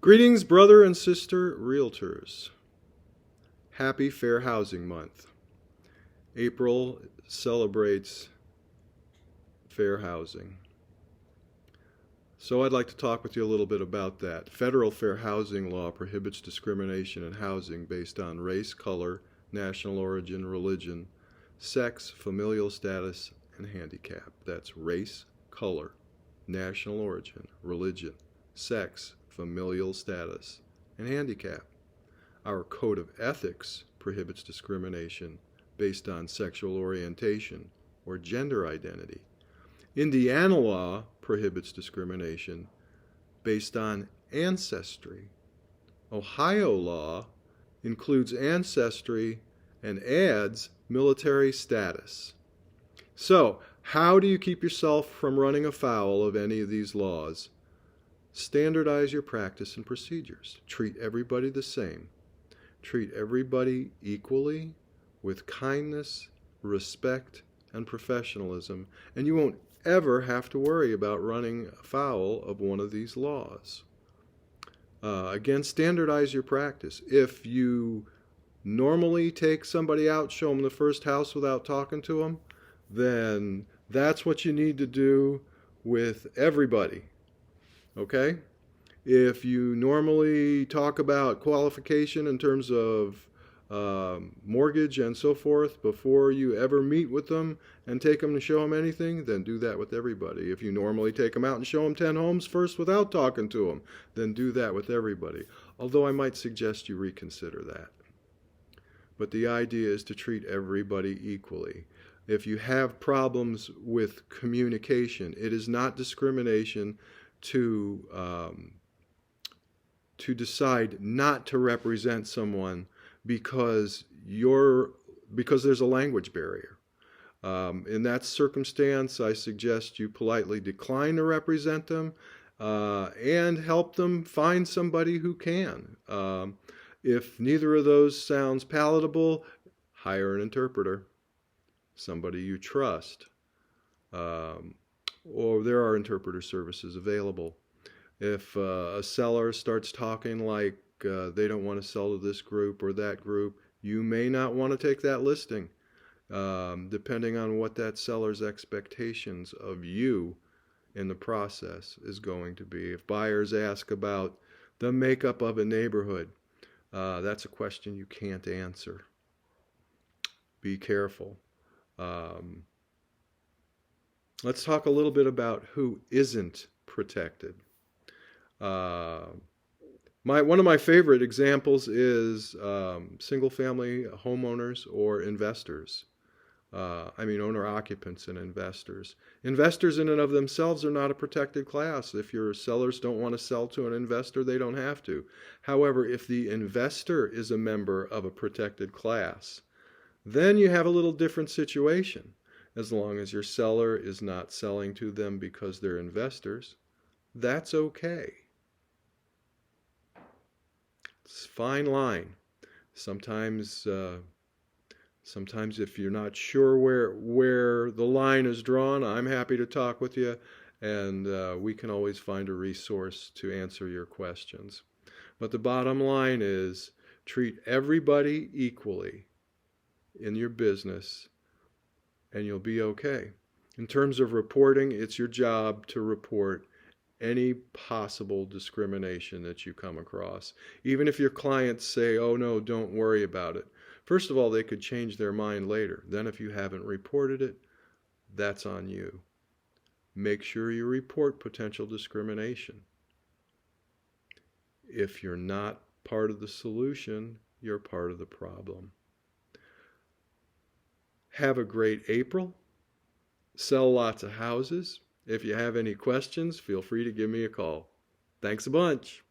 Greetings, brother and sister realtors. Happy Fair Housing Month. April celebrates fair housing. So I'd like to talk with you a little bit about that. Federal fair housing law prohibits discrimination in housing based on race, color, national origin, religion, sex, familial status, and handicap. That's race, color, national origin, religion, sex, familial status, and handicap. Our code of ethics prohibits discrimination based on sexual orientation or gender identity. Indiana law prohibits discrimination based on ancestry. Ohio law includes ancestry and adds military status. So, how do you keep yourself from running afoul of any of these laws? Standardize your practice and procedures. Treat everybody the same. Treat everybody equally, with kindness, respect, and professionalism, and you won't ever have to worry about running afoul of one of these laws. Again, standardize your practice. If you normally take somebody out, show them the first house without talking to them, then that's what you need to do with everybody. Okay? If you normally talk about qualification in terms of mortgage and so forth before you ever meet with them and take them to show them anything, then do that with everybody. If you normally take them out and show them 10 homes first without talking to them, then do that with everybody. Although I might suggest you reconsider that. But the idea is to treat everybody equally. If you have problems with communication, it is not discrimination to decide not to represent someone because there's a language barrier. In that circumstance, I suggest you politely decline to represent them and help them find somebody who can. If neither of those sounds palatable, hire an interpreter, somebody you trust, or there are interpreter services available. If a seller starts talking like they don't want to sell to this group or that group, you may not want to take that listing, depending on what that seller's expectations of you in the process is going to be. If buyers ask about the makeup of a neighborhood, that's a question you can't answer. Be careful. Let's talk a little bit about who isn't protected. One of my favorite examples is single-family homeowners or investors. Owner-occupants and investors. Investors in and of themselves are not a protected class. If your sellers don't want to sell to an investor, they don't have to. However, if the investor is a member of a protected class, then you have a little different situation. As long as your seller is not selling to them because they're investors, that's okay. It's a fine line. Sometimes if you're not sure where the line is drawn, I'm happy to talk with you, and we can always find a resource to answer your questions. But the bottom line is, treat everybody equally in your business, and you'll be okay. In terms of reporting, it's your job to report any possible discrimination that you come across. Even if your clients say, oh no, don't worry about it. First of all, they could change their mind later. Then if you haven't reported it, that's on you. Make sure you report potential discrimination. If you're not part of the solution, you're part of the problem. Have a great April. Sell lots of houses. If you have any questions, feel free to give me a call. Thanks a bunch.